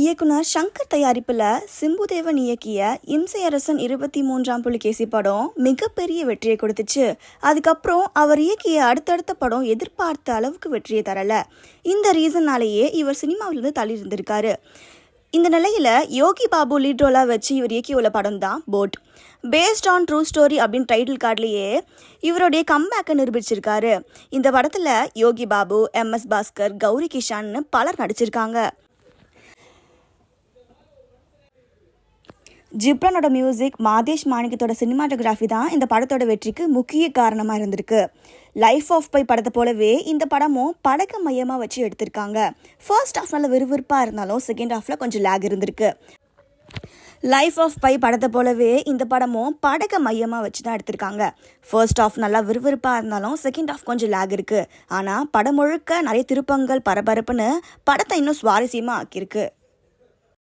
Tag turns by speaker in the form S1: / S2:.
S1: இயக்குனர் சங்கர் தயாரிப்பில் சிம்புதேவன் இயக்கிய இம்சை அரசன் 23ஆம் புலிகேசி படம் மிகப்பெரிய வெற்றியை கொடுத்துச்சு. அதுக்கப்புறம் அவர் இயக்கிய அடுத்தடுத்த படம் எதிர்பார்த்த அளவுக்கு வெற்றியை தரல. இந்த ரீசன்னாலேயே இவர் சினிமாவிலிருந்து தள்ளி இருந்திருக்காரு. இந்த நிலையில் யோகி பாபு லீட் ரோலாக வச்சு இவர் இயக்கியுள்ள படம் தான் boat. Based on true story அப்படின்னு டைட்டில் கார்ட்லேயே இவருடைய கம்பேக்கை நிரூபிச்சிருக்காரு. இந்த படத்தில் யோகி பாபு, MS பாஸ்கர், கௌரி கிஷான்னு பலர் நடிச்சிருக்காங்க. ஜிப்ரானோட மியூசிக், மாதேஷ் மாணிக்கத்தோட சினிமாட்டோகிராஃபி தான் இந்த படத்தோட வெற்றிக்கு முக்கிய காரணமாக இருந்திருக்கு. லைஃப் ஆஃப் பை படத்தை போலவே இந்த படமும் படக்க மையமாக வச்சு எடுத்திருக்காங்க. ஃபர்ஸ்ட் ஹாஃப் நல்ல விறுவிறுப்பாக இருந்தாலும் செகண்ட் ஹாஃபில் கொஞ்சம் லேக் இருந்திருக்கு. லைஃப் ஆஃப் பை படத்தை போலவே இந்த படமும் படக்க மையமாக வச்சு தான் எடுத்திருக்காங்க. ஃபர்ஸ்ட் ஹாஃப் நல்லா விறுவிறுப்பாக இருந்தாலும் செகண்ட் ஹாஃப் கொஞ்சம் லேக் இருக்குது. ஆனால் படம் முழுக்க நிறைய திருப்பங்கள், பரபரப்புன்னு படத்தை இன்னும் சுவாரஸ்யமாக ஆக்கியிருக்கு.